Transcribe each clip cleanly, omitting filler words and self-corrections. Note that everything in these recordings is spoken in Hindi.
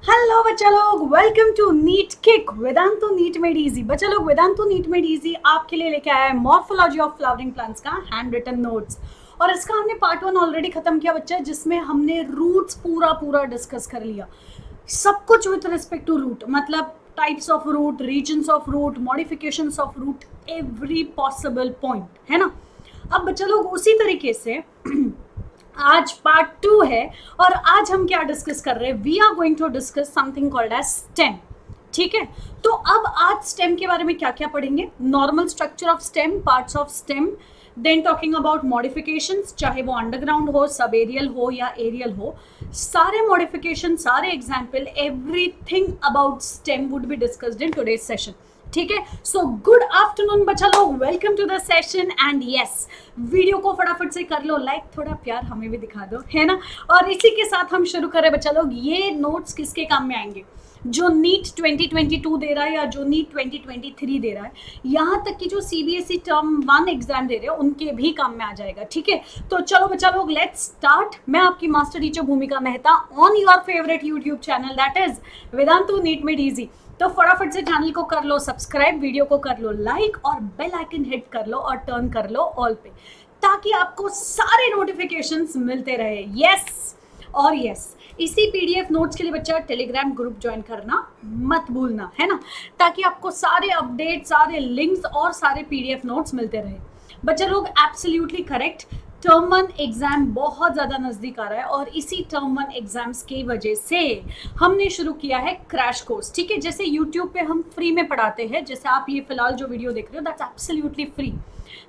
हेलो बच्चा लोग, welcome to NEET kick Vedantu NEET made easy. बच्चा लोग, वेदांतु नीट मेड इजी आपके लिए लेके आया है मॉर्फोलॉजी ऑफ फ्लावरिंग प्लांट्स का हैंड रिटन नोट्स। और इसका हमने पार्ट 1 ऑलरेडी खत्म किया बच्चा, जिसमें हमने रूट्स पूरा पूरा डिस्कस कर लिया, सब कुछ विथ रिस्पेक्ट टू रूट, मतलब types of root, reasons of root, modifications of root, every possible point, है ना। अब बच्चा लोग उसी तरीके से आज पार्ट 2 है और आज हम क्या डिस्कस कर रहे हैं, we are going to discuss something called edge stem. ठीक है, तो अब आज स्टेम के बारे में क्या क्या पढ़ेंगे, normal structure of stem, parts of stem, then talking about modifications, चाहे वो अंडरग्राउंड हो, सब एरियल हो या एरियल हो, सारे मॉडिफिकेशन, सारे example, everything about stem would be discussed in today's session. ठीक है, सो गुड आफ्टरनून बच्चा लोग, welcome to the session. And yes, video को फटाफट से कर लो लाइक, थोड़ा प्यार हमें भी दिखा दो, है ना। और इसी के साथ हम शुरू करें बच्चा लोग। ये नोट्स किसके काम में आएंगे, जो नीट 2022 दे रहा है या जो नीट 2023 दे रहा है, यहाँ तक कि जो सीबीएसई टर्म 1 एग्जाम दे रहे हैं उनके भी काम में आ जाएगा। ठीक है, तो चलो बच्चा लोग, लेट्स स्टार्ट। मैं आपकी master teacher Bhumika Mehta on your favourite YouTube channel, that is Vedantu NEET made easy. तो फटाफट से चैनल को कर लो सब्सक्राइब, वीडियो को कर लो लाइक और बेल आइकन हिट कर लो और टर्न कर लो ऑल पे, ताकि आपको सारे नोटिफिकेशंस मिलते रहे। यस और यस, इसी पीडीएफ नोट्स के लिए बच्चा टेलीग्राम ग्रुप ज्वाइन करना मत भूलना, है ना, ताकि आपको सारे अपडेट, सारे लिंक्स और सारे पीडीएफ नोट्स मिलते रहे। बच्चा लोग एब्सोल्युटली करेक्ट, टर्म 1 एग्जाम बहुत ज़्यादा नज़दीक आ रहा है और इसी टर्म 1 एग्जाम्स की वजह से हमने शुरू किया है क्रैश कोर्स। ठीक है, जैसे यूट्यूब पे हम फ्री में पढ़ाते हैं, जैसे आप ये फिलहाल जो वीडियो देख रहे हो दैट्स एब्सोल्युटली फ्री,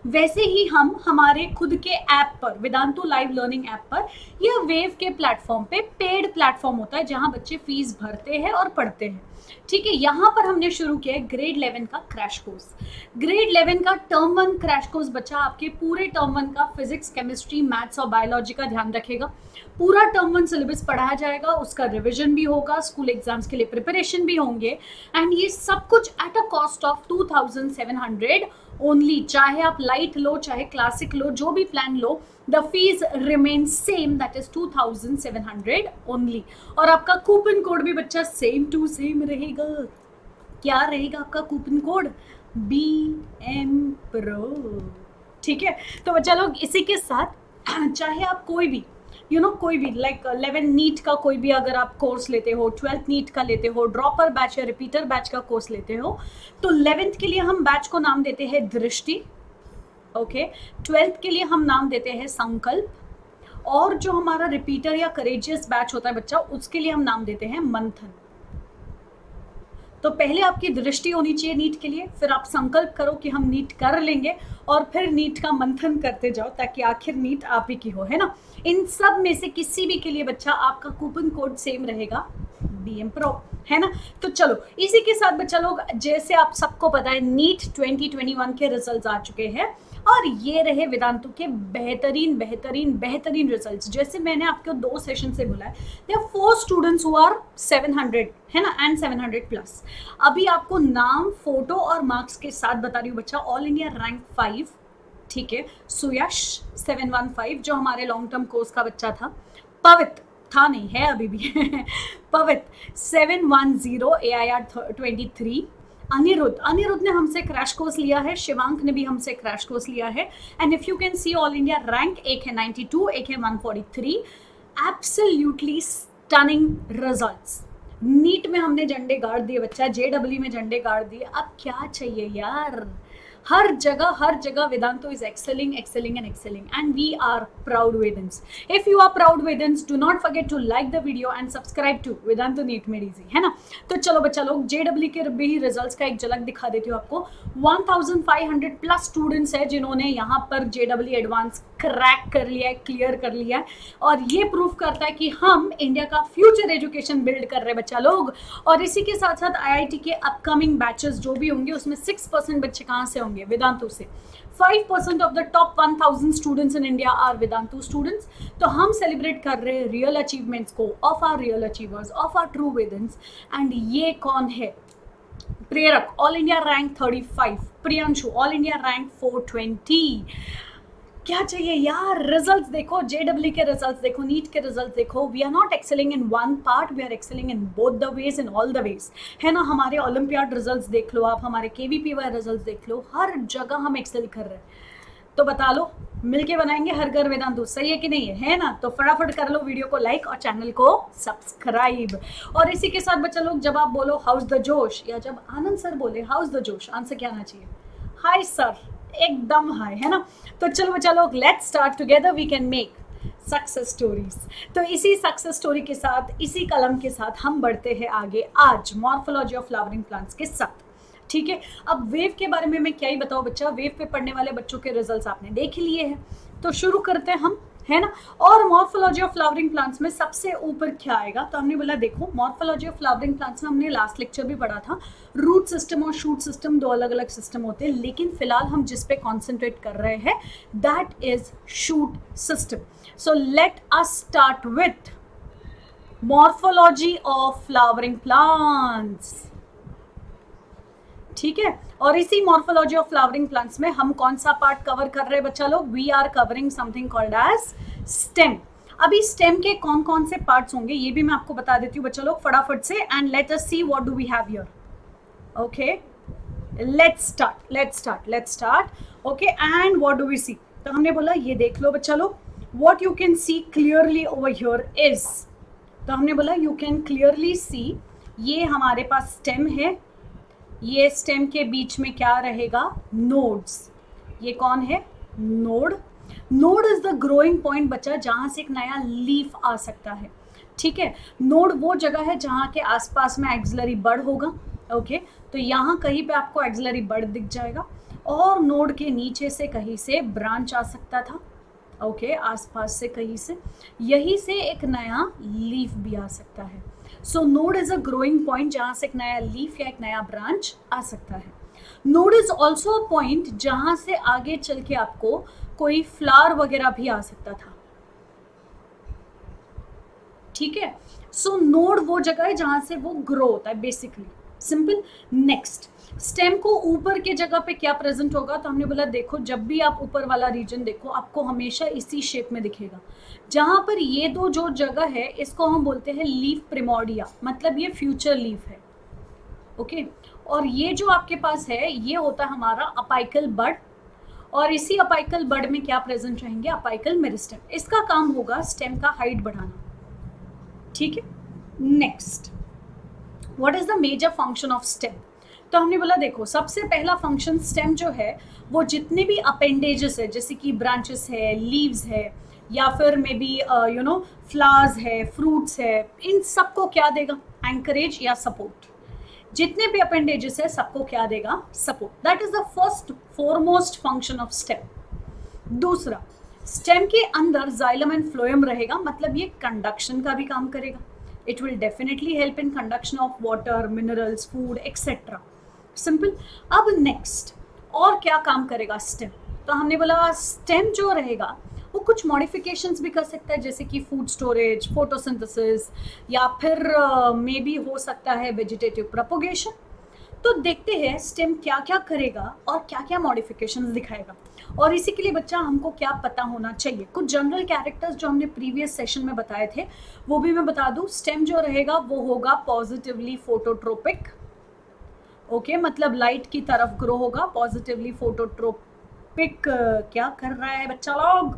वैसे ही हम हमारे खुद के ऐप पर, वेदांतु लाइव लर्निंग ऐप पर या वेव के प्लेटफॉर्म पे, पेड प्लेटफॉर्म होता है जहां बच्चे फीस भरते हैं और पढ़ते हैं। ठीक है, यहाँ पर हमने शुरू किया है ग्रेड 11 का क्रैश कोर्स। ग्रेड 11 का टर्म 1 क्रैश कोर्स बच्चा आपके पूरे टर्म 1 का फिजिक्स, केमिस्ट्री, मैथ्स और बायोलॉजी का ध्यान रखेगा। पूरा टर्म 1 सिलेबस पढ़ाया जाएगा, उसका रिविजन भी होगा, स्कूल एग्जाम्स के लिए प्रिपरेशन भी होंगे, एंड ये सब कुछ at a cost of 2700 only. चाहे आप लाइट लो, चाहे क्लासिक लो, जो भी plan low, the fees remain same, that is 2700 only. और आपका कूपन कोड भी बच्चा सेम टू सेम रहेगा। क्या रहेगा आपका कूपन कोड, BM Pro। ठीक है, तो बच्चा लोग इसी के साथ चाहे आप कोई भी कोई भी लाइक 11 नीट का कोई भी अगर आप कोर्स लेते हो, 12th नीट का लेते हो, ड्रॉपर बैच या रिपीटर बैच का कोर्स लेते हो, तो 11th के लिए हम बैच को नाम देते हैं दृष्टि, ओके। 12th के लिए हम नाम देते हैं संकल्प, और जो हमारा रिपीटर या करेजियस बैच होता है बच्चा, उसके लिए हम नाम देते हैं मंथन। तो पहले आपकी दृष्टि होनी चाहिए नीट के लिए, फिर आप संकल्प करो कि हम नीट कर लेंगे, और फिर नीट का मंथन करते जाओ ताकि आखिर नीट आप ही की हो, है ना। इन सब में से किसी भी के लिए बच्चा आपका कूपन कोड सेम रहेगा, BM Pro, है ना। तो चलो इसी के साथ बच्चा लोग, जैसे आप सबको पता है नीट 2021 के रिजल्ट्स आ चुके हैं और ये रहे वेदांतु के बेहतरीन बेहतरीन बेहतरीन रिजल्ट्स। जैसे मैंने आपको 2 सेशन से बोला है, there are 4 students who are 700, है ना, एंड 700 प्लस। अभी आपको नाम, फोटो और मार्क्स के साथ बता रही हूँ बच्चा। ऑल इंडिया रैंक 5, ठीक है, सुयश 715 जो हमारे लॉन्ग टर्म कोर्स का बच्चा था, पवित्र था नहीं है अभी भी पवित्र 710 AIR 23, अनिरुद्ध ने हमसे क्रैश कोर्स लिया है, शिवांक ने भी हमसे क्रैश कोर्स लिया है। And if you can see all India rank, एक है 92, एक है 143। Absolutely stunning results. नीट में हमने झंडे गाड़ दिए बच्चा, JEE में झंडे गाड़ दिए, अब क्या चाहिए यार। हर जगह Vedantu is excelling and we are proud Vedans. If you are proud Vedans, do not forget to like the video and subscribe to Vedantu NEET made easy, है ना। तो चलो बच्चा लोग, JEE के भी रिजल्ट्स का एक झलक दिखा देती हूँ आपको। 1500 प्लस स्टूडेंट्स है जिन्होंने यहाँ पर JEE एडवांस क्रैक कर लिया है, क्लियर कर लिया है, और ये प्रूफ करता है कि हम इंडिया का फ्यूचर एजुकेशन बिल्ड कर रहे हैं बच्चा लोग। और इसी के साथ साथ IIT के अपकमिंग बैचेस जो भी होंगे, उसमें 6% बच्चे कहाँ से होंगे, वेदांतु से। 5% of the top 1000 students in India are Vedantu students. तो हम सेलिब्रेट कर रहे हैं रियल अचीवमेंट्स को, of our real achievers, of our true Vedans. And ये कौन है, Prerak all India rank 35, Priyanshu all India rank 420, क्या चाहिए यार, रिजल्ट्स देखो, जेडब्ल्यू के रिजल्ट्स देखो, नीट के रिजल्ट्स देखो। We are not excelling in one part, we are excelling in both the ways, in all the ways, है ना। हमारे ओलंपियाड रिजल्ट्स देख लो आप, हमारे केवीपीवाई रिजल्ट्स देख लो, हर जगह हम एक्सेल कर रहे हैं। तो बता लो, मिलके बनाएंगे हर घर वेदांतु, सही है कि नहीं है ना। तो फटाफट कर लो वीडियो को लाइक और चैनल को सब्सक्राइब। और इसी के साथ बच्चा लोग, जब आप बोलो हाउस द जोश, या जब आनंद सर बोले हाउस द जोश, आंसर क्या आना चाहिए? हाय सर, एकदम हाय, है ना। तो चलो बच्चा लोग, let's start together, we can make success stories. तो इसी सक्सेस स्टोरी के साथ, इसी कलम के साथ हम बढ़ते हैं आगे आज मॉर्फोलॉजी ऑफ फ्लावरिंग प्लांट्स के साथ, ठीक है। अब वेव के बारे में मैं क्या ही बताऊं बच्चा, वेव पे पढ़ने वाले बच्चों के रिजल्ट्स आपने देख लिए हैं। तो शुरू करते हैं हम, है ना। और मॉर्फोलॉजी ऑफ फ्लावरिंग प्लांट्स में सबसे ऊपर क्या आएगा, तो हमने बोला देखो, मॉर्फोलॉजी ऑफ फ्लावरिंग प्लांट्स में हमने लास्ट लेक्चर भी पढ़ा था, रूट सिस्टम और शूट सिस्टम दो अलग अलग सिस्टम होते हैं, लेकिन फिलहाल हम जिस पे कॉन्सेंट्रेट कर रहे हैं that is shoot system. So let us start with morphology of flowering plants, ठीक है। और इसी मॉर्फोलॉजी ऑफ फ्लावरिंग प्लांट्स में हम कौन सा पार्ट कवर कर रहे हैं बच्चा लोग? We are covering something called edge stem. अभी स्टेम के कौन कौन से पार्ट्स होंगे ये भी मैं आपको बता देती हूँ बच्चा लोग फटाफट से, and let us see what do we have here. Okay, let's start. Okay, and what do we see? तो हमने बोला ये देख लो बच्चा लोग, what you can see clearly over here is, तो हमने बोला यू कैन क्लियरली सी, ये हमारे पास स्टेम है, ये स्टेम के बीच में क्या रहेगा? नोड्स। ये कौन है? Node. Node is the growing point बच्चा, जहां से एक नया लीफ आ सकता है, ठीक है। नोड वो जगह है जहां के आसपास में एक्सिलरी बड होगा, ओके। तो यहाँ कहीं पे आपको एक्सिलरी बड दिख जाएगा, और नोड के नीचे से कहीं से ब्रांच आ सकता था, ओके, आसपास से कहीं से, यहीं से एक नया लीफ भी आ सकता है। So node is a growing point जहां से एक नया लीफ या एक नया ब्रांच आ सकता है। Node is also a point जहां से आगे चल के आपको कोई फ्लावर वगैरह भी आ सकता था, ठीक है। सो नोड वो जगह है जहां से वो ग्रो होता है, बेसिकली सिंपल। नेक्स्ट, स्टेम को ऊपर के जगह पे क्या प्रेजेंट होगा? तो हमने बोला देखो, जब भी आप ऊपर वाला रीजन देखो आपको हमेशा इसी शेप में दिखेगा, जहां पर ये दो जो जगह है इसको हम बोलते हैं लीफ प्रिमोर्डिया, मतलब ये फ्यूचर लीफ है, ओके। और ये जो आपके पास है ये होता है हमारा अपाइकल बड, और इसी अपाइकल बड में क्या प्रेजेंट रहेंगे? Apical meristem. इसका काम होगा स्टेम का हाइट बढ़ाना, ठीक है। Next, what is the major function of stem? तो हमने बोला देखो, सबसे पहला फंक्शन स्टेम जो है वो जितने भी अपेंडेजेस है, जैसे कि ब्रांचेस है, लीव्स है, या फिर may be you know flowers है, फ्रूट्स है, इन सबको क्या देगा? एंकरेज या सपोर्ट। जितने भी अपेंडेजेस है सबको क्या देगा? Support. That is the first foremost function of stem. दूसरा, स्टेम के अंदर जाइलम एंड फ्लोएम रहेगा, मतलब ये कंडक्शन का भी काम करेगा। It will definitely help in conduction of water, minerals, food etcetera, simple. अब नेक्स्ट, और क्या काम करेगा स्टेम? तो हमने बोला स्टेम जो रहेगा वो कुछ मॉडिफिकेशंस भी कर सकता है, जैसे कि फूड स्टोरेज, फोटोसिंथेसिस, या फिर मे बी हो सकता है वेजिटेटिव प्रोपोगेशन। तो देखते हैं स्टेम क्या क्या करेगा और क्या क्या मॉडिफिकेशंस दिखाएगा। और इसी के लिए बच्चा हमको क्या पता होना चाहिए, कुछ जनरल कैरेक्टर्स जो हमने प्रीवियस सेशन में बताए थे वो भी मैं बता दूं। स्टेम जो रहेगा वो होगा पॉजिटिवली फोटोट्रोपिक, ओके, मतलब लाइट की तरफ ग्रो होगा। पॉजिटिवली फोटोट्रोपिक क्या कर रहा है बच्चा लोग?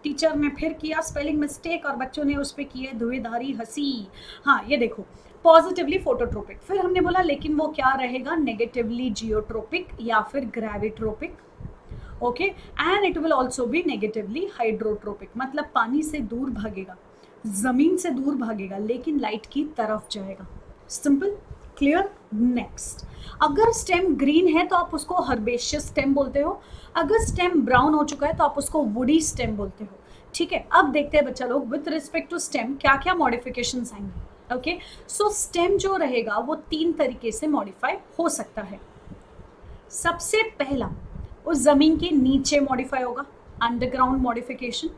टीचर ने फिर किया स्पेलिंग मिस्टेक और बच्चों ने उस पर किए धुएंधारी हंसी। हाँ, ये देखो, पॉजिटिवली फोटोट्रोपिक। फिर हमने बोला लेकिन वो क्या रहेगा? नेगेटिवली जियोट्रोपिक या फिर gravitropic, okay, and it will also be negatively hydrotropic, मतलब पानी से दूर भागेगा, जमीन से दूर भागेगा, लेकिन लाइट की तरफ जाएगा। Simple, clear. नेक्स्ट, अगर स्टेम ग्रीन है तो आप उसको हर्बेशियस स्टेम बोलते हो, अगर स्टेम ब्राउन हो चुका है तो आप उसको वुडी स्टेम बोलते हो, ठीक है। अब देखते हैं बच्चा लोग विथ रिस्पेक्ट टू स्टेम क्या क्या मॉडिफिकेशंस आएंगे, ओके। सो स्टेम जो रहेगा वो तीन तरीके से मॉडिफाई हो सकता है। सबसे पहला, उस जमीन के नीचे मॉडिफाई होगा, अंडरग्राउंड मॉडिफिकेशन।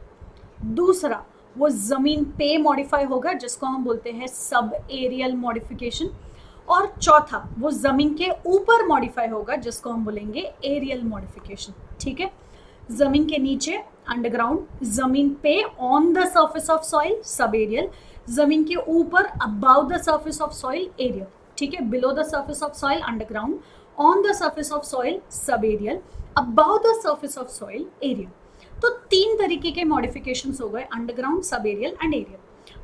दूसरा, वो जमीन पे मॉडिफाई होगा जिसको हम बोलते हैं सब एरियल मॉडिफिकेशन। और चौथा, वो जमीन के ऊपर मॉडिफाई होगा जिसको हम बोलेंगे एरियल मॉडिफिकेशन, ठीक है। जमीन के नीचे अंडरग्राउंड, जमीन पे on the surface of soil sub aerial, जमीन के ऊपर above the surface of soil aerial, ठीक है, below the surface of soil underground, on the surface of soil sub aerial, above the surface of soil aerial. तो 3 तरीके के मॉडिफिकेशंस हो गए, underground, sub aerial and aerial.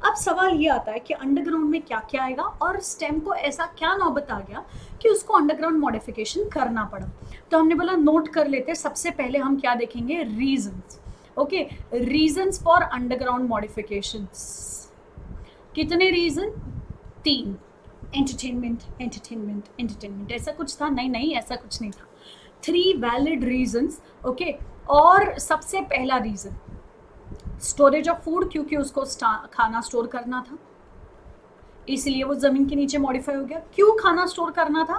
अब सवाल ये आता है कि अंडरग्राउंड में क्या क्या आएगा और स्टेम को ऐसा क्या नौबत आ गया कि उसको अंडरग्राउंड मॉडिफिकेशन करना पड़ा। तो हमने बोला नोट कर लेते, सबसे पहले हम क्या देखेंगे, reasons. Okay, reasons for underground modifications. कितने रीजन? 3। एंटरटेनमेंट, एंटरटेनमेंट, एंटरटेनमेंट, ऐसा कुछ था? नहीं, ऐसा कुछ नहीं था। 3 वैलिड रीजंस। ओके, और सबसे पहला रीजन स्टोरेज ऑफ फूड, क्योंकि उसको खाना स्टोर करना था, इसलिए वो जमीन के नीचे मॉडिफाई हो गया। क्यों खाना स्टोर करना था?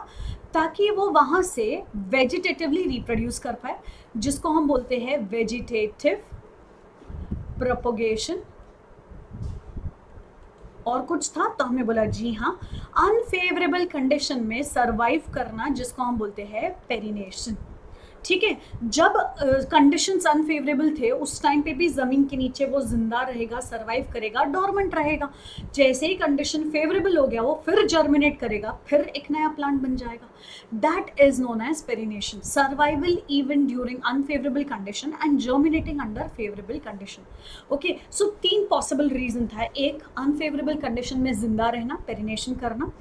ताकि वो वहां से वेजिटेटिवली रिप्रोड्यूस कर पाए, जिसको हम बोलते हैं वेजिटेटिव प्रोपोगेशन। और कुछ था तो हमने बोला जी हाँ, अनफेवरेबल कंडीशन में सरवाइव करना, जिसको हम बोलते हैं पेरिनेशन। ठीक है, जब कंडीशंस अनफेवरेबल थे उस टाइम पे भी जमीन के नीचे वो जिंदा रहेगा, सरवाइव करेगा, डोरमेंट रहेगा। जैसे ही कंडीशन फेवरेबल हो गया वो फिर जर्मिनेट करेगा, फिर एक नया प्लांट बन जाएगा। That is known as perennation, survival even during unfavourable condition and germinating under favourable condition. Okay, so 3 possible reason था। एक, अनफेवरेबल कंडीशन में जिंदा रहना, पेरिनेशन करना,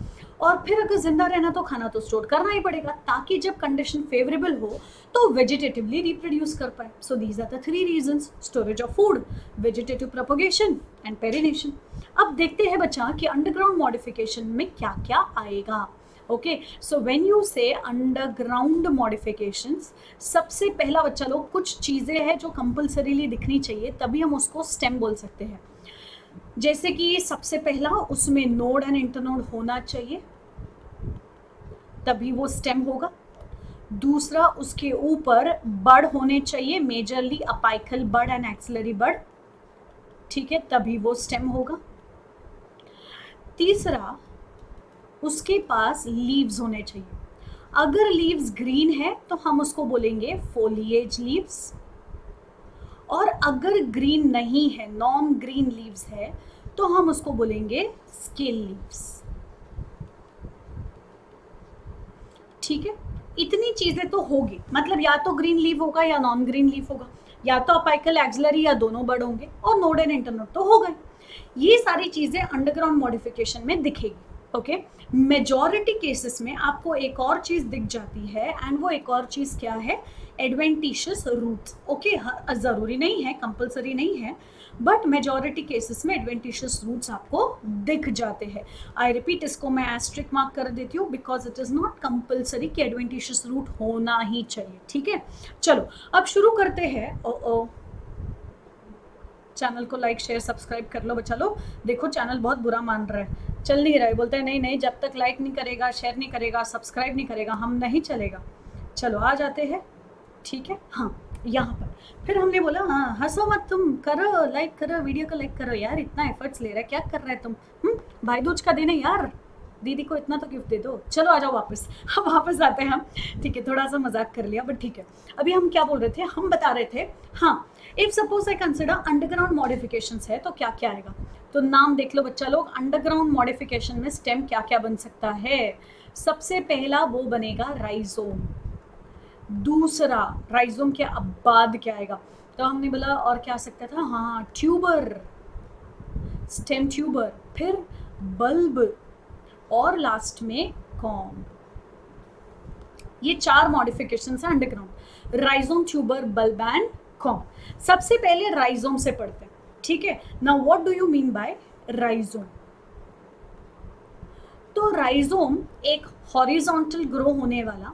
और फिर अगर जिंदा रहना तो खाना तो स्टोर करना ही पड़ेगा, ताकि जब कंडीशन फेवरेबल हो तो वेजिटेटिवली रिप्रोड्यूस कर पाए। So these are the 3 reasons, storage of food, vegetative propagation and perennation. अब देखते हैं बच्चा कि अंडरग्राउंड मॉडिफिकेशन में क्या क्या आएगा। ओके, सो व्हेन यू से अंडरग्राउंड मॉडिफिकेशंस, सबसे पहला बच्चा लोग कुछ चीजें हैं जो कंपल्सरीली दिखनी चाहिए, तभी हम उसको स्टेम बोल सकते हैं। जैसे कि सबसे पहला, उसमें नोड एंड इंटरनोड होना चाहिए, तभी वो स्टेम होगा। दूसरा, उसके ऊपर बड होने चाहिए, majorly apical bud and axillary bud, ठीक है, तभी वो स्टेम होगा। तीसरा, उसके पास लीव्स होने चाहिए। अगर लीव्स ग्रीन है तो हम उसको बोलेंगे फोलिएज लीव्स, और अगर ग्रीन नहीं है, नॉन ग्रीन लीव्स है, तो हम उसको बोलेंगे स्केल लीव्स। ठीक है, इतनी चीजें तो होगी, मतलब या तो ग्रीन लीव होगा या नॉन ग्रीन लीव होगा, या तो अपाइकल एक्सिलरी या दोनों बर्ड होंगे, और नोड एंड इंटरनोड तो हो गए। ये सारी चीजें अंडरग्राउंड मॉडिफिकेशन में दिखेगी। ओके, मेजॉरिटी केसेस में आपको एक और चीज दिख जाती है, एंड वो एक और चीज क्या है, एडवेंटिशियस रूट्स। ओके, जरूरी नहीं है, कंपल्सरी नहीं है, बट मेजॉरिटी केसेस में एडवेंटिशियस रूट्स आपको दिख जाते हैं। आई रिपीट, इसको मैं एस्ट्रिक मार्क कर देती हूँ, because it is not compulsory कि एडवेंटिशियस रूट होना ही चाहिए। ठीक है, चलो अब शुरू करते हैं। चैनल को लाइक शेयर सब्सक्राइब कर लो बच्चा लोग। देखो चैनल बहुत बुरा मान रहा है, चल नहीं रहा है, बोलते हैं नहीं, जब तक लाइक नहीं करेगा, शेयर नहीं करेगा, सब्सक्राइब नहीं करेगा, हम नहीं चलेगा। चलो आ जाते हैं, ठीक है। हाँ, यहाँ पर फिर हमने बोला हाँ, हंसो मत तुम, करो लाइक करो, वीडियो को लाइक करो यार, इतना एफर्ट्स ले रहा है, क्या कर रहे हैं तुम? भाई दूज का दिन है यार, दीदी को इतना तो गिफ्ट दे दो। चलो आ जाओ वापस, हम वापस आते हैं हम। ठीक है, थोड़ा सा मजाक कर लिया, बट ठीक है। अभी हम क्या बोल रहे थे, हम बता रहे थे, हाँ, if suppose I consider underground modifications है तो क्या क्या आएगा। तो नाम देख लो बच्चा लोग, अंडरग्राउंड मॉडिफिकेशन में स्टेम क्या क्या बन सकता है। सबसे पहला वो बनेगा राइजोम। दूसरा, राइजोम के अब बाद क्या आएगा, तो हमने बोला और क्या आ सकता था, हाँ, ट्यूबर, स्टेम ट्यूबर, फिर बल्ब, और लास्ट में कॉम। ये 4 मॉडिफिकेशंस है underground, rhizome, tuber, bulb and com. सबसे पहले राइजोम से पढ़ते हैं, ठीक है। Now what do you mean by rhizome? तो राइजोम एक हॉरिजॉन्टल ग्रो होने वाला,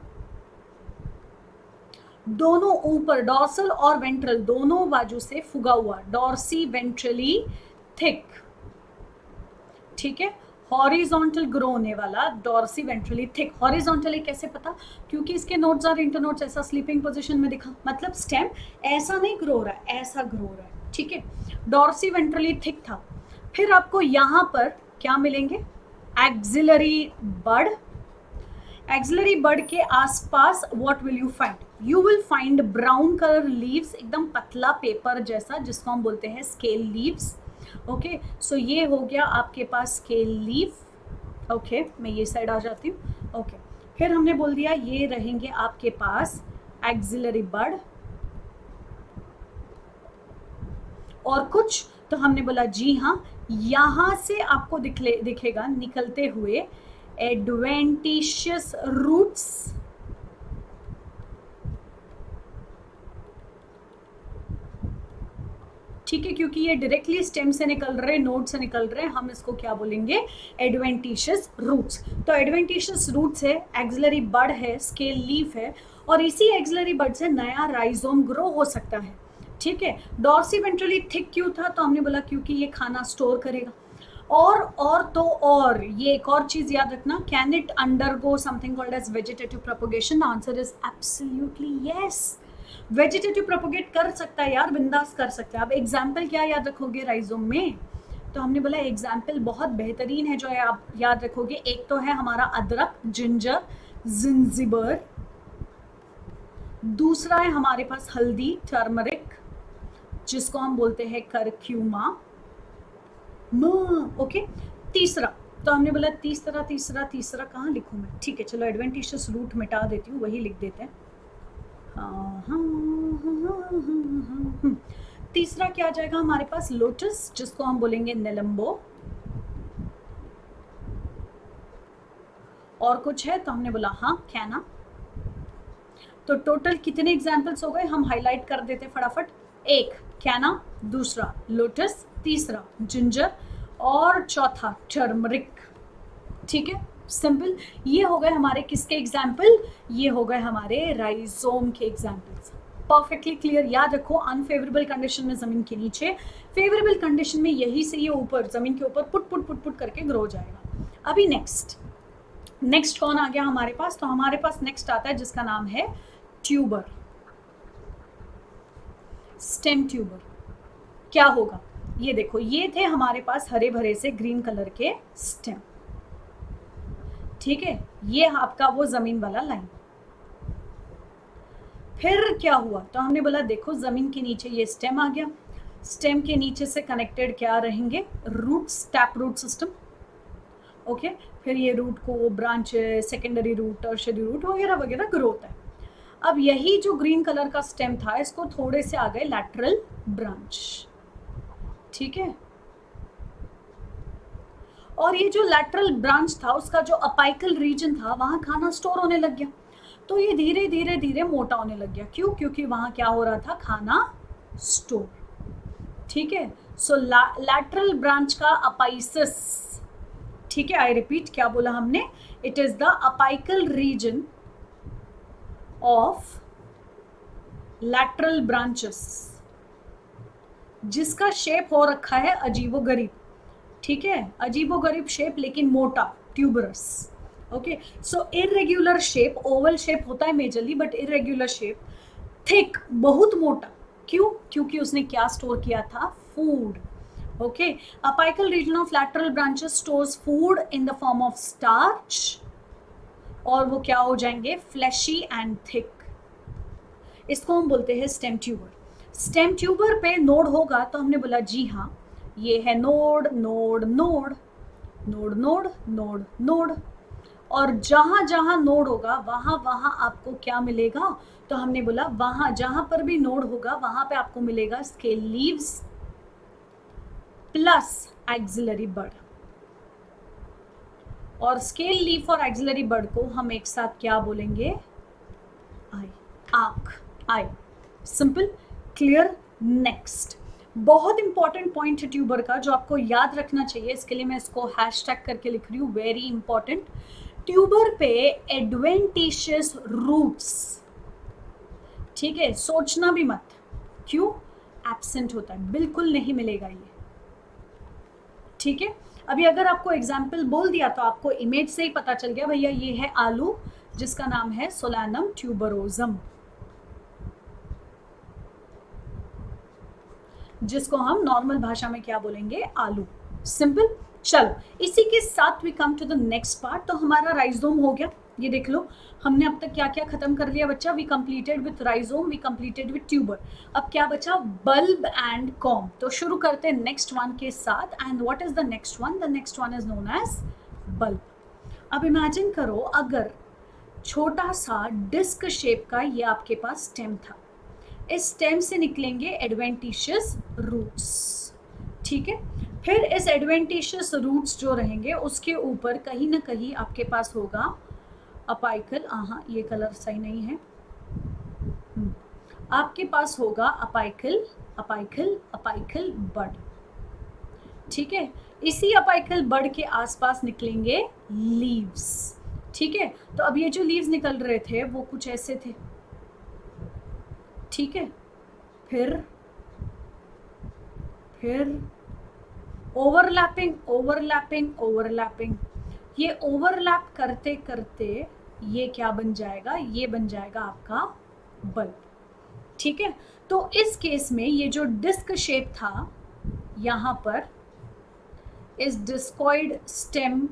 दोनों ऊपर डॉर्सल और वेंट्रल दोनों बाजू से फुगा हुआ, डॉर्सी वेंट्रली थिक, ठीक है, हॉरिजॉन्टल ग्रो होने वाला, डॉर्सी वेंट्रली थिक। हॉरिजॉन्टली कैसे पता? क्योंकि इसके नोड्स और इंटरनोड्स ऐसा स्लीपिंग पोजीशन में दिखा, मतलब स्टेम ऐसा नहीं ग्रो हो रहा है, ऐसा ग्रो हो रहा है, ठीक है। डॉर्सी वेंट्रली थिक था। फिर आपको यहाँ पर क्या मिलेंगे, एक्सिलरी बड। एक्सिलरी बड के आसपास what will you find, you will find brown colour leaves, एकदम पतला पेपर जैसा, जिसको हम बोलते हैं स्केल लीव्स। ओके, सो ये हो गया आपके पास स्केल लीफ। ओके, मैं ये साइड आ जाती हूँ। ओके, फिर हमने बोल दिया ये रहेंगे आपके पास एक्सिलरी बड। और कुछ तो हमने बोला जी हाँ, यहां से आपको दिखेगा निकलते हुए एडवेंटिशियस रूट्स। ठीक है, क्योंकि ये डायरेक्टली स्टेम से निकल रहे, नोड से निकल रहे, हम इसको क्या बोलेंगे, एडवेंटिशियस रूट्स। तो एडवेंटिशियस रूट्स है, एक्सिलरी बड है, स्केल लीफ है, और इसी एक्सिलरी बड से नया राइजोम ग्रो हो सकता है। ठीक है, डॉर्सी वेंट्रली थिक क्यों था, तो हमने बोला क्योंकि ये खाना स्टोर करेगा। और ये एक और चीज याद रखना, can it undergo something called as vegetative propagation? Answer is absolutely yes, vegetative propagate कर सकता है यार, बिंदास कर सकता है। अब एग्जाम्पल क्या याद रखोगे राइजोम में, तो हमने बोला एग्जाम्पल बहुत बेहतरीन है जो है आप याद रखोगे। एक तो है हमारा अदरक, जिंजर, जिंजिबर। दूसरा है हमारे पास हल्दी, टर्मरिक, जिसको हम बोलते हैं करक्यूमा। ओके, तीसरा तो हमने बोला तीसरा कहाँ लिखूं मैं? ठीक है, चलो एडवेंटिशियस रूट मिटा देती हूँ, वही लिख देते हैं। तीसरा क्या आ जाएगा हमारे पास? लोटस, जिसको हम बोलेंगे नेलम्बो। और कुछ है तो हमने बोला हाँ, कैना। तो टोटल कितने एग्जाम्पल्स हो गए, हम हाईलाइट कर देते फटाफट। एक कैना, दूसरा लोटस, तीसरा जिंजर, और चौथा टर्मरिक। ठीक है, सिंपल। ये हो गए हमारे किसके एग्जाम्पल? ये हो गए हमारे राइजोम के एग्जाम्पल्स। Perfectly clear. याद रखो, अनफेवरेबल कंडीशन में जमीन के नीचे, फेवरेबल कंडीशन में यही से ये ऊपर जमीन के ऊपर पुट पुट पुट पुट करके ग्रो हो जाएगा। अभी नेक्स्ट कौन आ गया हमारे पास? तो हमारे पास नेक्स्ट आता है जिसका नाम है ट्यूबर, स्टेम ट्यूबर। क्या होगा ये देखो, ये थे हमारे पास हरे भरे से ग्रीन कलर के स्टेम। ठीक है, ये आपका वो जमीन वाला लाइन। फिर क्या हुआ, तो हमने बोला देखो जमीन के नीचे ये स्टेम आ गया, स्टेम के नीचे से कनेक्टेड क्या रहेंगे? Roots, tap root system. Okay, फिर ये रूट को branch, secondary root, tertiary root वगैरह वगैरह ग्रो होता है। अब यही जो ग्रीन कलर का स्टेम था, इसको थोड़े से आ गए लैटरल ब्रांच। ठीक है, और ये जो लैटरल ब्रांच था, उसका जो अपाइकल रीजन था, वहां खाना स्टोर होने लग गया। तो ये धीरे धीरे धीरे मोटा होने लग गया। क्यों? क्योंकि वहां क्या हो रहा था? खाना स्टोर। ठीक है, सो लैटरल ब्रांच का अपाइसिस। ठीक है, आई रिपीट, क्या बोला हमने? It is the apical region of lateral branches, जिसका शेप हो रखा है अजीबोगरीब। ठीक है, अजीबोगरीब शेप लेकिन मोटा, tuberous. Okay, so irregular shape, oval shape होता है majorly, but irregular shape, thick, बहुत मोटा। क्यों? क्योंकि उसने क्या स्टोर किया था? Food. Okay, apical region of lateral branches stores food in the form of starch, और वो क्या हो जाएंगे? Fleshy and thick. इसको हम बोलते हैं स्टेम ट्यूबर। स्टेम ट्यूबर पे नोड होगा तो हमने बोला जी हाँ, ये है node node node node node node node, और जहां जहां नोड होगा वहां वहां आपको क्या मिलेगा? तो हमने बोला वहां जहां पर भी नोड होगा वहां पे आपको मिलेगा scale leaves plus axillary bud. और स्केल लीफ और एक्सिलरी बड को हम एक साथ क्या बोलेंगे? आई, आंख, आई। Simple, clear. नेक्स्ट, बहुत इंपॉर्टेंट पॉइंट है ट्यूबर का जो आपको याद रखना चाहिए, इसके लिए मैं इसको हैशटैग करके लिख रही हूँ, वेरी इंपॉर्टेंट। ट्यूबर पे एडवेंटिशियस रूट्स, ठीक है, सोचना भी मत। क्यों? एब्सेंट होता है, बिल्कुल नहीं मिलेगा ये। ठीक है, अभी अगर आपको एग्जाम्पल बोल दिया तो आपको इमेज से ही पता चल गया भैया ये है आलू, जिसका नाम है सोलानम ट्यूबरोजम, जिसको हम नॉर्मल भाषा में क्या बोलेंगे? आलू। सिंपल। चलो, इसी के साथ we come to the next part. तो हमारा राइजोम हो गया, ये देख लो, हमने अब तक क्या क्या खत्म कर लिया बच्चा। We completed with rhizome, we completed with tuber. अब क्या बचा? Bulb and corm. तो शुरू करते हैं नेक्स्ट वन के साथ। And what is the next one? The next one is known as bulb. अब इमेजिन करो, अगर छोटा सा डिस्क शेप का ये आपके पास स्टेम था, इस स्टेम से निकलेंगे एडवेंटिशियस रूट्स, ठीक है। फिर इस एडवेंटिशियस रूट्स जो रहेंगे उसके ऊपर कहीं ना कहीं आपके पास होगा अपाइकल। ये कलर सही नहीं है। आपके पास होगा अपाइकल, अपाइकल, अपाइकल बड, ठीक है। इसी अपाइकल बड के आसपास निकलेंगे लीव्स, ठीक है। तो अब ये जो लीव्स निकल रहे थे वो कुछ ऐसे थे, ठीक है। फिर ओवरलैपिंग, ओवरलैपिंग, ओवरलैपिंग। ये ओवरलैप करते करते ये क्या बन जाएगा? ये बन जाएगा आपका बल्ब, ठीक है। तो इस केस में ये जो डिस्क शेप था, यहां पर इस डिस्कॉइड स्टेम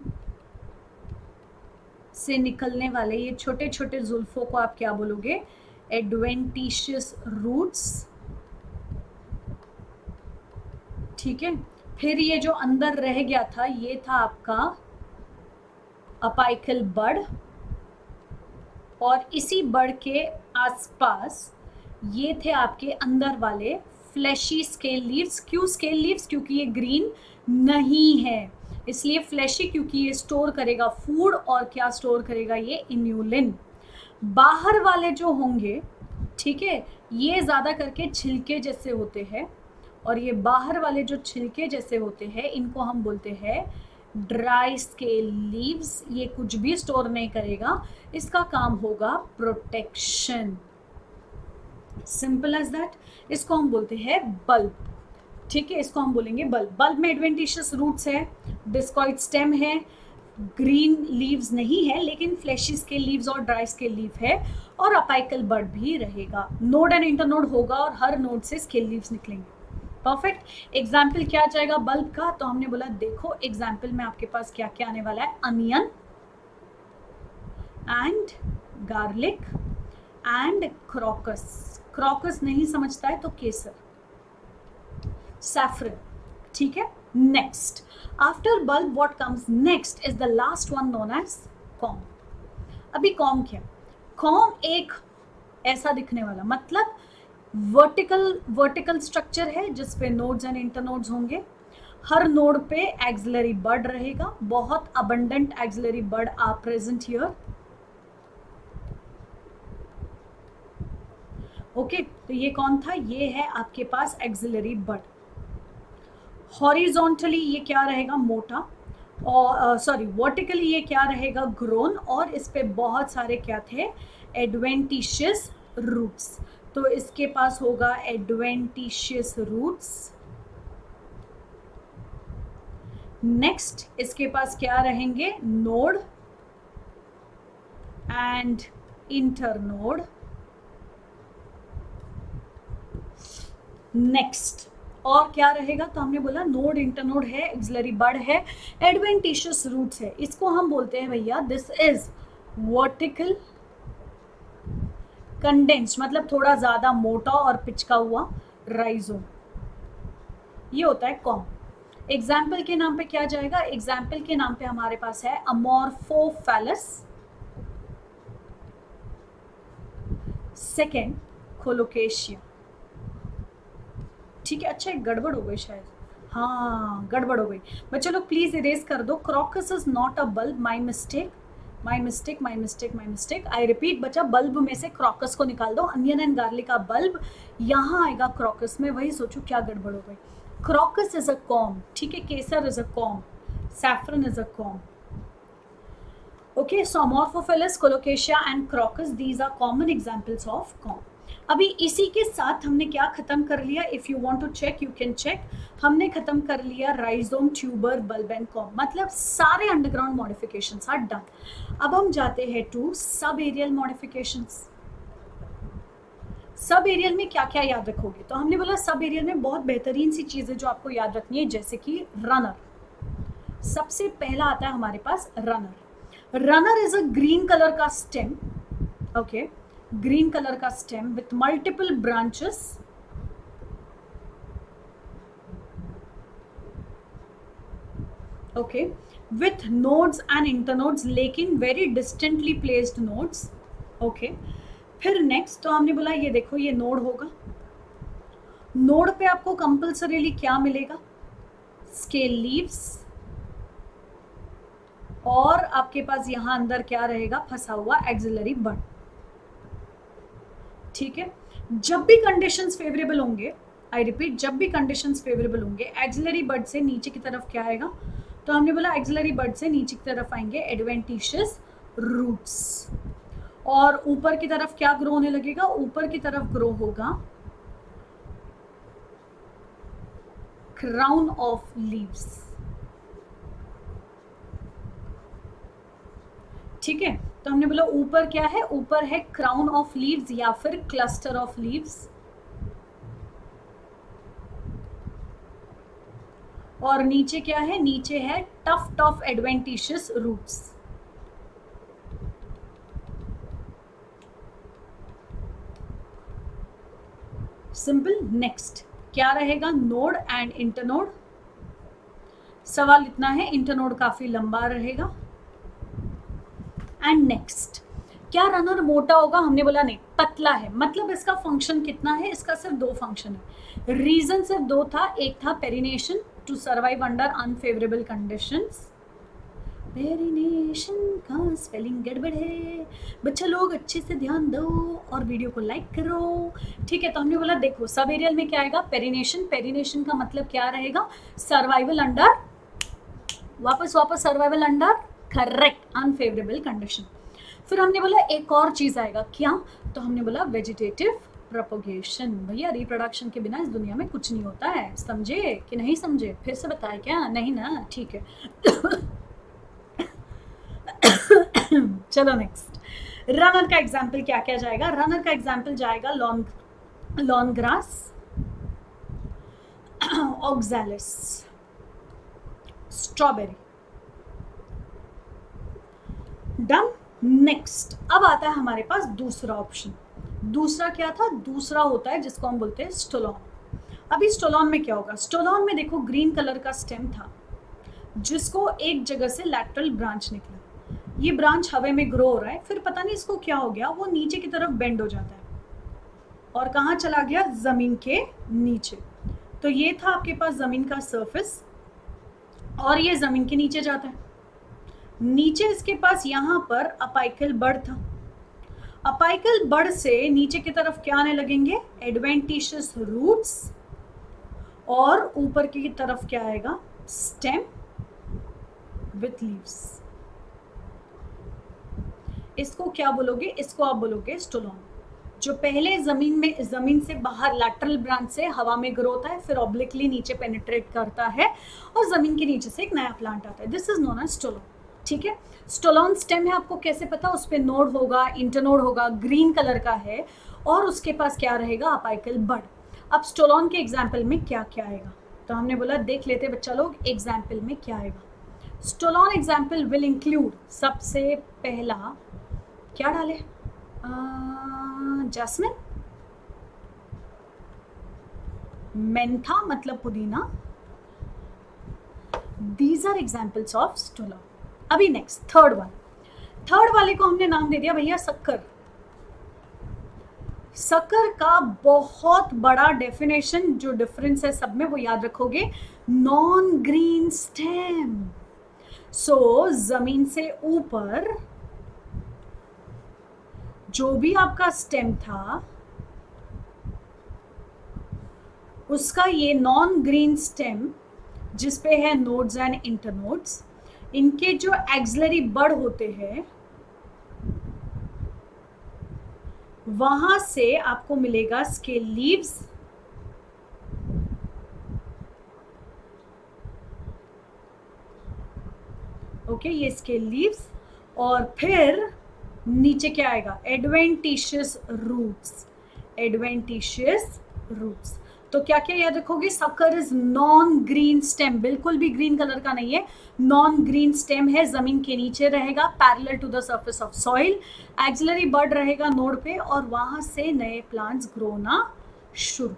से निकलने वाले ये छोटे छोटे जुल्फों को आप क्या बोलोगे? एडवेंटिशियस रूट्स, ठीक है। फिर ये जो अंदर रह गया था ये था आपका अपाइकल बड, और इसी बड के आसपास ये थे आपके अंदर वाले फ्लैशी स्केल लीव्स। क्यों स्केल लीव्स? क्योंकि ये ग्रीन नहीं है, इसलिए फ्लैशी, क्योंकि ये स्टोर करेगा फूड। और क्या स्टोर करेगा? ये इन्यूलिन। बाहर वाले जो होंगे, ठीक है, ये ज़्यादा करके छिलके जैसे होते हैं, और ये बाहर वाले जो छिलके जैसे होते हैं इनको हम बोलते हैं ड्राई स्केल लीव्स। ये कुछ भी स्टोर नहीं करेगा, इसका काम होगा प्रोटेक्शन। Simple as that. इसको हम बोलते हैं बल्ब, ठीक है। इसको हम बोलेंगे बल्ब। बल्ब में एडवेंटिशियस रूट्स है, डिस्कॉइड स्टेम है, ग्रीन लीव्स नहीं है लेकिन फ्लैशी स्केल लीव्स और ड्राई स्केल लीव है, और अपाइकल बड भी रहेगा। नोड एंड इंटरनोड होगा और हर नोड से स्केल लीव्स निकलेंगे। परफेक्ट। एग्जाम्पल क्या जाएगा बल्ब का? तो हमने बोला देखो एग्जाम्पल में आपके पास क्या क्या आने वाला है? Onion and garlic and crocus. Crocus नहीं समझता है तो केसर, सैफरन, ठीक है। Next, after bulb what comes next is the last one known as corm. अभी कॉम क्या? कॉम एक ऐसा दिखने वाला, मतलब वर्टिकल स्ट्रक्चर है जिसपे नोड्स एंड इंटरनोड्स होंगे। हर नोड पे एक्सिलरी बड रहेगा, बहुत abundant axillary bud are present here, okay. तो ये कौन था? ये है आपके पास एक्सिलरी बड। हॉरिजॉन्टली ये क्या रहेगा? मोटा, और सॉरी वर्टिकली ये क्या रहेगा? ग्रोन, और इस पे बहुत सारे क्या थे? Adventitious roots. तो इसके पास होगा एडवेंटिशियस रूट्स। नेक्स्ट इसके पास क्या रहेंगे? Node and internode. नेक्स्ट और क्या रहेगा? तो हमने बोला नोड इंटरनोड है, एक्सिलरी बड है, एडवेंटिशियस रूट्स है। इसको हम बोलते हैं भैया दिस इज वर्टिकल कंडेंस्ड, मतलब थोड़ा ज्यादा मोटा और पिचका हुआ राइजोम। ये होता है कॉम। एग्जाम्पल के नाम पे क्या जाएगा? एग्जाम्पल के नाम पे हमारे पास है अमोर्फोफैलस, सेकेंड कोलोकेशिया, ठीक है। अच्छा एक गड़बड़ हो गई शायद, हाँ गड़बड़ हो गई। बच्चे लोग प्लीज इरेज कर दो। Crocus is not a bulb, my mistake, my mistake, my mistake, my mistake. I repeat बच्चा, बल्ब में से क्रॉकस को निकाल दो। अनियन एंड गार्लिक का बल्ब यहाँ आएगा क्रॉकस में। वही सोचो क्या गड़बड़ हो गई। क्रॉकस इज अ कॉम, ठीक है। Kesar is a corm, saffron is a corm, okay। So Amorphophallus, Colocasia and Crocus, these are common examples of corm. अभी इसी के साथ हमने क्या खत्म कर लिया? If you want to check you can check. हमने खत्म कर लिया rhizome, tuber, bulb and corm, मतलब सारे अंडरग्राउंड मॉडिफिकेशंस आर डन। अब हम जाते हैं टू सब एरियल मॉडिफिकेशंस। सब एरियल में क्या क्या याद रखोगे? तो हमने बोला सब एरियल में बहुत बेहतरीन सी चीजें जो आपको याद रखनी है, जैसे कि रनर। सबसे पहला आता है हमारे पास runner. Runner is a green colour का स्टेम, ओके, ग्रीन कलर का stem with multiple branches, okay, with nodes and internodes, लेकिन very distantly placed nodes, okay. फिर नेक्स्ट तो हमने बोला ये देखो ये नोड होगा, नोड पे आपको कंपल्सरीली क्या मिलेगा, स्केल लीव्स, और आपके पास यहां अंदर क्या रहेगा, फंसा हुआ एक्सिलरी बड, ठीक है। जब भी कंडीशंस फेवरेबल होंगे, आई रिपीट, जब भी कंडीशंस फेवरेबल होंगे, एक्सिलरी बड से नीचे की तरफ क्या आएगा, तो हमने बोला एक्सिलरी बड से नीचे की तरफ आएंगे एडवेंटिशियस रूट्स, और ऊपर की तरफ क्या ग्रो होने लगेगा, ऊपर की तरफ ग्रो होगा क्राउन ऑफ लीव्स, ठीक है। तो हमने बोला ऊपर क्या है, ऊपर है क्राउन ऑफ लीव्स या फिर क्लस्टर ऑफ लीव्स, और नीचे क्या है, नीचे है tuft of adventitious roots. Simple. Next क्या रहेगा, नोड एंड इंटरनोड। सवाल इतना है, इंटरनोड काफी लंबा रहेगा। एंड नेक्स्ट, क्या रनर मोटा होगा, हमने बोला नहीं, पतला है। मतलब इसका फंक्शन कितना है, इसका सिर्फ दो फंक्शन है, रीजन सिर्फ दो था, एक था perennation to survive under unfavourable conditions. Perennation का स्पेलिंग गड़बड़ है, बच्चा लोग अच्छे से ध्यान दो और वीडियो को लाइक करो, ठीक है। तो हमने बोला देखो सब एरियल में क्या आएगा, पेरिनेशन, पेरिनेशन का मतलब क्या रहेगा, सर्वाइवल अंडर, वापस survival under correct unfavourable condition. फिर हमने बोला एक और चीज आएगा, क्या, तो हमने बोला वेजिटेटिव प्रोपोगेशन। भैया रिप्रोडक्शन के बिना इस दुनिया में कुछ नहीं होता है, समझे कि नहीं समझे, फिर से बताए क्या, नहीं ना, ठीक है। चलो नेक्स्ट, रनर का एग्जाम्पल क्या क्या जाएगा, रनर का एग्जाम्पल जाएगा lawn grass, oxalis, strawberry, done. Next अब आता है हमारे पास दूसरा ऑप्शन। दूसरा क्या था, दूसरा होता है जिसको हम बोलते हैं स्टोलॉन। अभी स्टोलॉन में क्या होगा, स्टोलॉन में देखो ग्रीन कलर का स्टेम था जिसको एक जगह से लैटरल ब्रांच निकला, ये ब्रांच हवा में ग्रो हो रहा है, फिर पता नहीं इसको क्या हो गया, वो नीचे की तरफ बेंड हो जाता है और कहाँ चला गया, जमीन के नीचे। तो ये था आपके पास जमीन का सरफेस और ये जमीन के नीचे जाता है, नीचे इसके पास यहाँ पर अपाइकल बड था, अपाइकल बड से नीचे की तरफ क्या आने लगेंगे, एडवेंटिशियस रूट्स, और ऊपर की तरफ क्या आएगा, स्टेम विथ लीव्स। इसको क्या बोलोगे, इसको आप बोलोगे स्टोलॉन। जो पहले जमीन से बाहर लैटरल ब्रांच से हवा में ग्रो होता है, फिर ऑब्लिकली नीचे पेनिट्रेट करता है और जमीन के नीचे से एक नया प्लांट आता है, this is known as stolon, ठीक है। स्टोलॉन स्टेम है, आपको कैसे पता, उस पे नोड होगा, इंटरनोड होगा, ग्रीन कलर का है और उसके पास क्या रहेगा, अपाइकल बड। अब स्टोलॉन के एग्जाम्पल में क्या क्या आएगा, तो हमने बोला देख लेते बच्चा लोग एग्जाम्पल में क्या आएगा। स्टोलॉन एग्जाम्पल विल इंक्लूड, सबसे पहला क्या डाले, जैस्मिन, मेंथा मतलब पुदीना, these are examples of stolon. अभी नेक्स्ट थर्ड वाले को हमने नाम दे दिया भैया शक्कर। शक्कर का बहुत बड़ा डेफिनेशन, जो डिफरेंस है सब में वो याद रखोगे, नॉन ग्रीन स्टेम। सो जमीन से ऊपर जो भी आपका स्टेम था उसका ये नॉन ग्रीन स्टेम जिसपे है नोड्स एंड इंटरनोड्स, इनके जो एक्सिलरी बड होते हैं वहां से आपको मिलेगा स्केल लीव्स, ओके, ये स्केल लीव्स, और फिर नीचे क्या आएगा, एडवेंटिशियस रूट्स, एडवेंटिशियस रूट्स। तो क्या क्या याद रखोगे? Sucker is non green stem, बिल्कुल भी ग्रीन कलर का नहीं है, नॉन ग्रीन स्टेम है, जमीन के नीचे रहेगा, parallel to the surface of soil, axillary bud रहेगा नोड पे, और वहां से नए प्लांट्स ग्रो होना शुरू।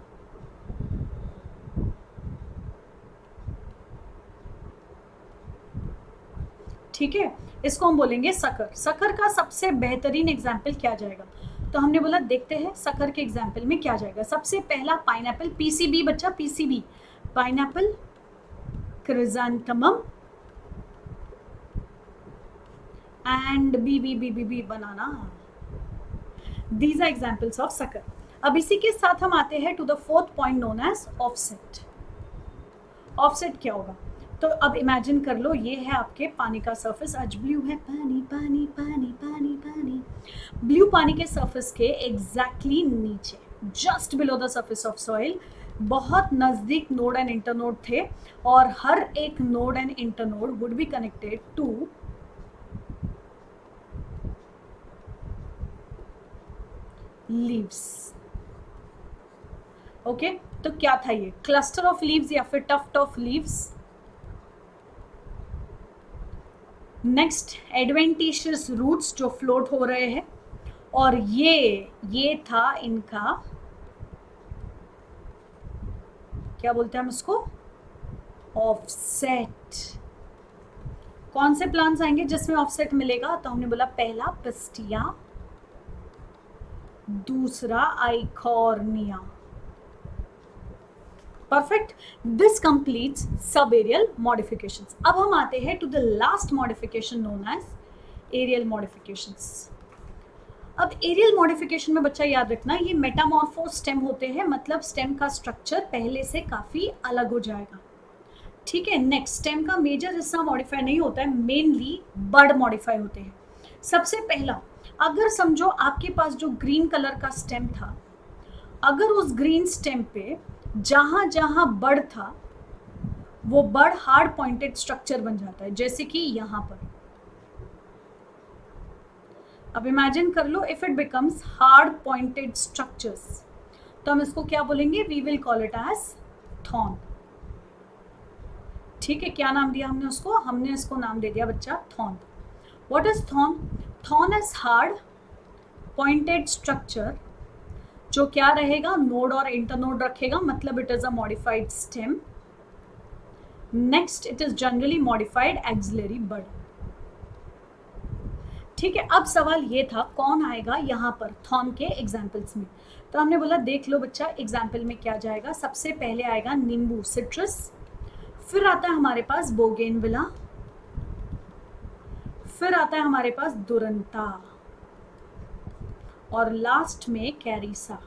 ठीक है, इसको हम बोलेंगे सकर। सकर का सबसे बेहतरीन एग्जाम्पल क्या जाएगा? तो हमने बोला देखते हैं सकर के एग्जाम्पल में क्या जाएगा। सबसे पहला पाइनएप्पल, पीसीबी बच्चा, PCB, pineapple, chrysanthemum and B banana. These are examples of sucker. अब इसी के साथ हम आते हैं to the fourth point known as offset. Offset क्या होगा? तो अब इमेजिन कर लो, ये है आपके पानी का सरफेस, आज ब्लू है, पानी पानी पानी पानी पानी, ब्लू पानी के सरफेस के एग्जैक्टली नीचे, just below the surface of soil, बहुत नजदीक नोड एंड इंटरनोड थे, और हर एक node and internode would be connected to leaves. Okay, तो क्या था ये? क्लस्टर ऑफ लीव्स या फिर tuft of leaves. Next, adventitious roots जो फ्लोट हो रहे हैं, और ये था इनका, क्या बोलते हैं हम इसको? ऑफसेट। कौन से प्लांट्स आएंगे जिसमें ऑफसेट मिलेगा? तो हमने बोला पहला पिस्टिया, दूसरा आइकॉर्निया। परफेक्ट, दिस कंप्लीट्स सब एरियल मॉडिफिकेशंस। अब हम आते हैं to the last modification known as aerial modifications. अब एरियल मॉडिफिकेशन में बच्चा याद रखना, ये मेटामॉर्फो स्टेम होते हैं, मतलब स्टेम का स्ट्रक्चर पहले से काफी अलग हो जाएगा। ठीक है, नेक्स्ट, स्टेम का मेजर हिस्सा मॉडिफाई नहीं होता है, मेनली बड मॉडिफाई होते हैं। सबसे पहला, अगर समझो आपके पास जो ग्रीन कलर का स्टेम था, अगर उस ग्रीन स्टेम पे जहां जहां बड था, वो बड हार्ड पॉइंटेड स्ट्रक्चर बन जाता है, जैसे कि यहां पर। अब इमेजिन कर लो, if it becomes hard pointed structures, तो हम इसको क्या बोलेंगे? We will call it as thorn. ठीक है, क्या नाम दिया हमने उसको? हमने इसको नाम दे दिया बच्चा thorn. What is thorn? Thorn is hard pointed structure जो क्या रहेगा? नोड और इंटरनोड रखेगा, मतलब it is a modified stem. Next, it is generally modified axillary bud. ठीक है, अब सवाल ये था कौन आएगा यहाँ पर थॉर्न के एग्जाम्पल्स में? तो हमने बोला देख लो बच्चा, एग्जाम्पल में क्या जाएगा? सबसे पहले आएगा नींबू, सिट्रस, फिर आता है हमारे पास बोगेनविला, फिर आता है हमारे पास दुरंता, और लास्ट में Carissa.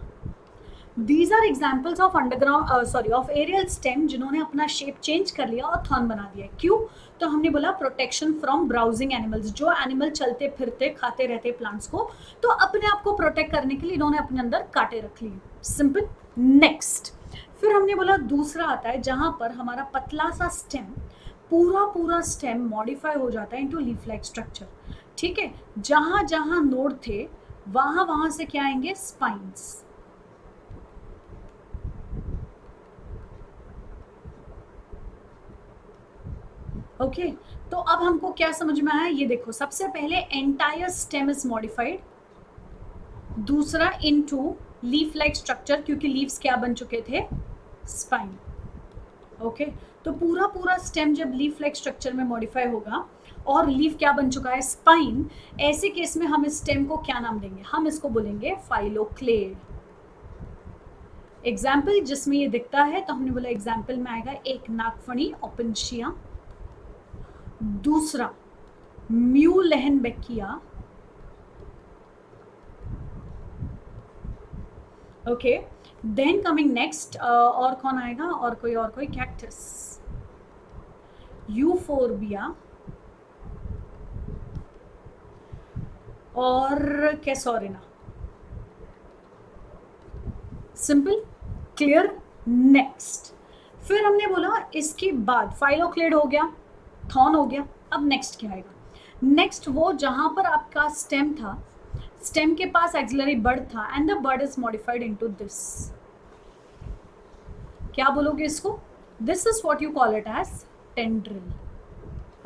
These are examples of underground of aerial stem जिन्होंने अपना शेप चेंज कर लिया और थॉर्न बना दिया। क्यों? तो हमने बोला प्रोटेक्शन फ्रॉम ब्राउजिंग एनिमल्स, जो एनिमल चलते फिरते खाते रहते प्लांट्स को, तो अपने आप को प्रोटेक्ट करने के लिए इन्होंने अपने अंदर कांटे रख लिए। सिंपल। नेक्स्ट, फिर हमने बोला दूसरा आता है जहां पर हमारा पतला सा स्टेम, पूरा स्टेम मॉडिफाई हो जाता है इनटू लीफ लाइक स्ट्रक्चर। ठीक है, जहां जहां नोड थे वहां से क्या आएंगे? स्पाइन्स। ओके, तो अब हमको क्या समझ में आया? ये देखो, सबसे पहले एंटायर स्टेम इज मॉडिफाइड, दूसरा इनटू लीफ लाइक स्ट्रक्चर, क्योंकि लीव्स क्या बन चुके थे? स्पाइन। ओके, तो पूरा स्टेम जब लीफ लाइक स्ट्रक्चर में मॉडिफाई होगा और लीफ क्या बन चुका है? स्पाइन। ऐसे केस में हम इस स्टेम को क्या नाम देंगे? हम इसको बोलेंगे फाइलोक्लेड। एग्जाम्पल जिसमें ये दिखता है, तो हमने बोला एग्जाम्पल में आएगा एक नागफणी ओपेंशिया, दूसरा म्यूलेहनबेकिया, ओके, देन कमिंग नेक्स्ट, और कौन आएगा? और कोई कैक्टस, यूफोर्बिया और कैसोरिना। Simple, clear. नेक्स्ट, फिर हमने बोला इसके बाद फाइलोक्लेड हो गया, थॉर्न हो गया, अब नेक्स्ट क्या आएगा? नेक्स्ट वो जहां पर आपका स्टेम था, स्टेम के पास एक्सिलरी बड था, and the bud is modified into this. क्या बोलोगे इसको? This is what you call it as tendril.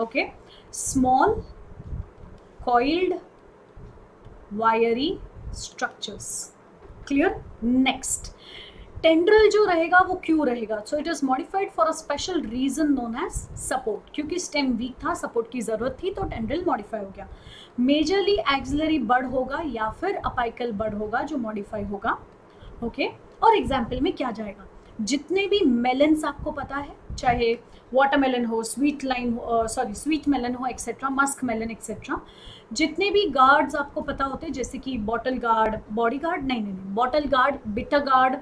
Okay, small coiled wiry structures. Clear? Next, tendril जो रहेगा वो क्यों रहेगा? So it is modified for a special reason known as support. क्योंकि स्टेम वीक था, सपोर्ट की जरूरत थी, तो टेंड्रिल मॉडिफाई हो गया. मेजरली एक्सिलरी बड होगा या फिर अपाइकल बड होगा जो मॉडिफाई होगा. ओके, और एग्जाम्पल में क्या जाएगा? जितने भी मेलन्स आपको पता है, चाहे वाटरमेलन हो, स्वीट मेलन हो, एक्सेट्रा, मस्क मेलन एक्सेट्रा, जितने भी गार्ड्स आपको पता होते हैं, जैसे कि बॉटल गार्ड, बॉडी गार्ड नहीं, बॉटल गार्ड, बिटर गार्ड,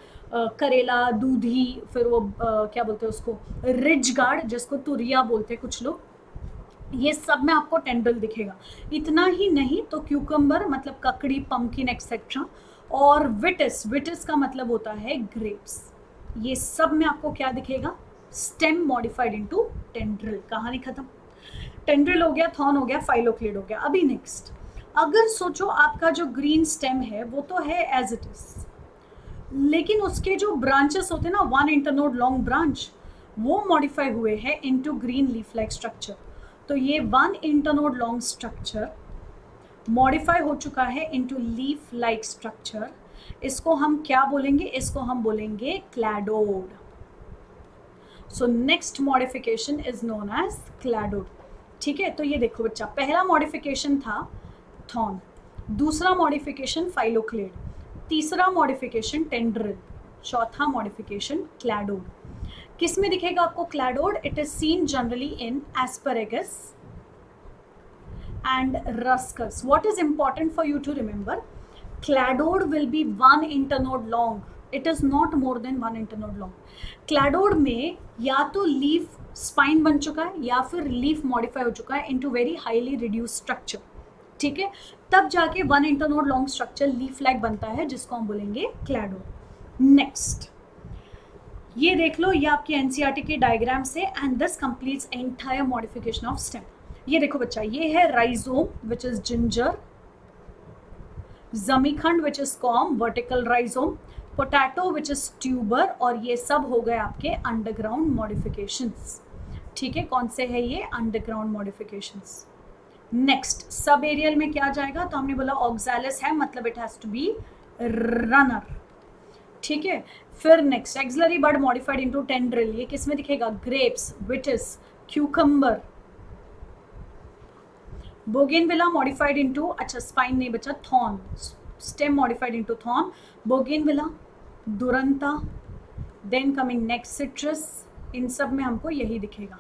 करेला, दूधी, फिर वो क्या बोलते हैं उसको, रिज गार्ड, जिसको तुरिया बोलते हैं कुछ लोग, ये सब में आपको टेंड्रिल दिखेगा. इतना ही नहीं तो क्यूकम्बर मतलब ककड़ी, पंपकिन एक्सेट्रा, और विटिस का मतलब होता है ग्रेप्स. ये सब में आपको क्या दिखेगा? Stem modified into tendril. कहानी खत्म. टेंड्रिल हो गया, थॉर्न हो गया, फाइलोक्लेड हो गया. अभी नेक्स्ट, अगर सोचो आपका जो ग्रीन स्टेम है वो तो है एज इट इज, लेकिन उसके जो ब्रांचेस होते हैं ना, 1 इंटरनोड लॉन्ग ब्रांच, वो मॉडिफाई हुए हैं into green leaf like structure. तो ये 1 इंटरनोड लॉन्ग स्ट्रक्चर मॉडिफाई हो चुका है इनटू लीफ लाइक स्ट्रक्चर. इसको हम क्या बोलेंगे? इसको हम बोलेंगे cladode. So next modification is known as cladode. ठीक है, तो ये देखो बच्चा, पहला मॉडिफिकेशन था थॉर्न, दूसरा मॉडिफिकेशन फाइलोक्लेड, तीसरा मॉडिफिकेशन टेंड्रिल, चौथा मॉडिफिकेशन क्लैडोड. किस में दिखेगा आपको cladode? It is seen generally in asparagus and ruscus. What is important for you to remember? Cladode will be 1 internode long. It is not more than 1 internode long. Cladode में या तो लीफ स्पाइन बन चुका है या फिर लीफ मॉडिफाई हो चुका है into very highly reduce structure. ठीक है, तब जाके 1 internode long structure leaf like बनता है, जिसको हम बोलेंगे क्लैडोड. नेक्स्ट, ये देख लो, ये आपकी एनसीईआरटी के डायग्राम से, and this completes entire modification of stem. ये देखो बच्चा, ये है rhizome which is ginger, zamikand which is corm, vertical rhizome, potato which is tuber, और ये सब हो गए आपके अंडरग्राउंड मॉडिफिकेशंस. ठीक है, कौन से है ये? Underground modifications. नेक्स्ट, सब एरियल में क्या जाएगा? तो हमने बोला ऑक्सैलिस है, मतलब it has to be runner. ठीक है, फिर next, axillary bud modified into tendril. ये किस में दिखेगा? Grapes, vitis, cucumber. Bougainvillea modified into, अच्छा स्पाइन नहीं बचा, thorn, stem modified into thorn, bougainvillea, duranta, then coming next citrus. इन सब में हमको यही दिखेगा.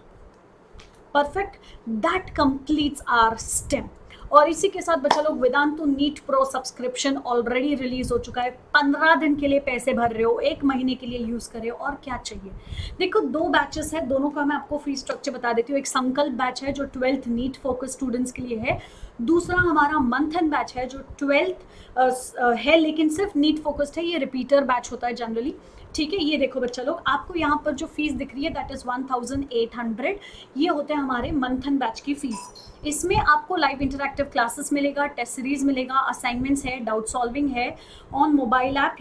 Perfect, that completes our stem. और इसी के साथ बच्चा लोग, Vedantu NEET pro subscription already release हो चुका है. 15 दिन के लिए पैसे भर रहे हो, 1 महीने के लिए यूज कर रहे हो, और क्या चाहिए? देखो, 2 बैचेस है, दोनों का मैं आपको फी स्ट्रक्चर बता देती हूँ. एक संकल्प बैच है जो 12th नीट फोकस स्टूडेंट्स के लिए है. दूसरा हमारा मंथन बैच है जो 12th है लेकिन सिर्फ नीट फोकस्ड है. ये रिपीटर बैच होता है जनरली. ठीक है, ये देखो बच्चा लोग, आपको यहाँ पर जो फीस दिख रही है दैट इज 1800. ये होते हैं हमारे मंथन बैच की फीस. इसमें आपको लाइव इंटरैक्टिव क्लासेस मिलेगा, टेस्ट सीरीज मिलेगा, असाइनमेंट्स है, डाउट सॉल्विंग है on mobile app,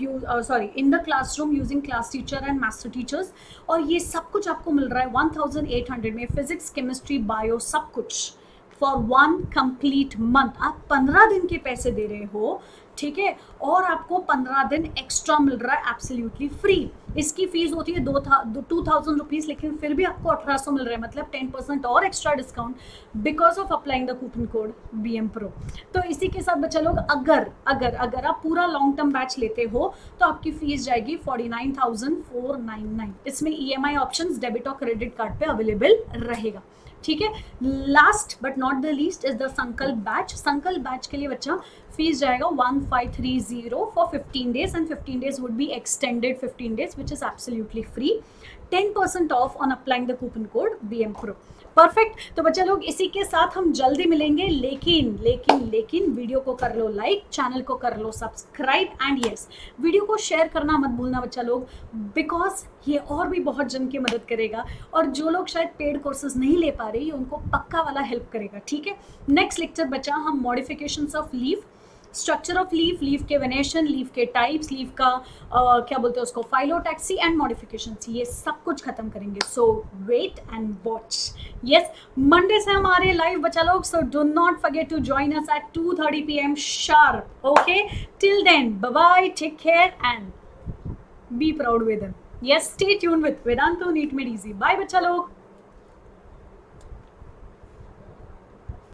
in the classroom using class teacher and master teachers. और ये सब कुछ आपको मिल रहा है 1800 में. फिजिक्स, केमिस्ट्री, बायो, सब कुछ फॉर 1 कंप्लीट मंथ. आप 15 दिन के पैसे दे रहे हो. ठीक है, और आपको 15 दिन एक्स्ट्रा मिल रहा है एब्सोल्युटली फ्री. इसकी फीस होती है 2000 रुपीज़, लेकिन फिर भी आपको 1800 मिल रहा है, मतलब 10% और extra discount because of applying the coupon code BM Pro. तो इसी के साथ बच्चा लोग, अगर आप पूरा लॉन्ग टर्म बैच लेते हो तो आपकी फीस जाएगी 49,499. इसमें EMI ऑप्शंस डेबिट और क्रेडिट कार्ड पे अवेलेबल रहेगा. ठीक है, last but not the least is the संकल्प बैच. संकल्प बैच के लिए बच्चा फीस जाएगा 1530 for 15 days, and 15 days would be extended 15 days which is absolutely free. 10% of on applying the coupon code BM Pro. Perfect. तो बच्चा लोग, इसी के साथ हम जल्दी मिलेंगे, लेकिन वीडियो को कर लो लाइक, चैनल को कर लो सब्सक्राइब, एंड यस, वीडियो को शेयर करना मत भूलना बच्चा लोग, बिकॉज ये और भी बहुत जन की मदद करेगा. और जो लोग शायद पेड कोर्सेज नहीं ले पा रहे, उनको पक्का वाला हेल्प करेगा. ठीक है, नेक्स्ट लेक्चर बच्चा हम modifications of leaf, structure of leaf, leaf के वेनेशन, लीफ के टाइप्स, लीफ का क्या बोलते हैं उसको, फाइलोटैक्सी एंड मॉडिफिकेशन, ये सब कुछ खत्म करेंगे. So wait and watch. Yes, Monday से हमारे लाइव बच्चा लोग, so do not forget to join us at 2:30 PM sharp. Okay, till then, bye bye, take care and be proud with them. Yes, stay tuned with Vedantu NEET Made Easy. Bye बच्चा लोग.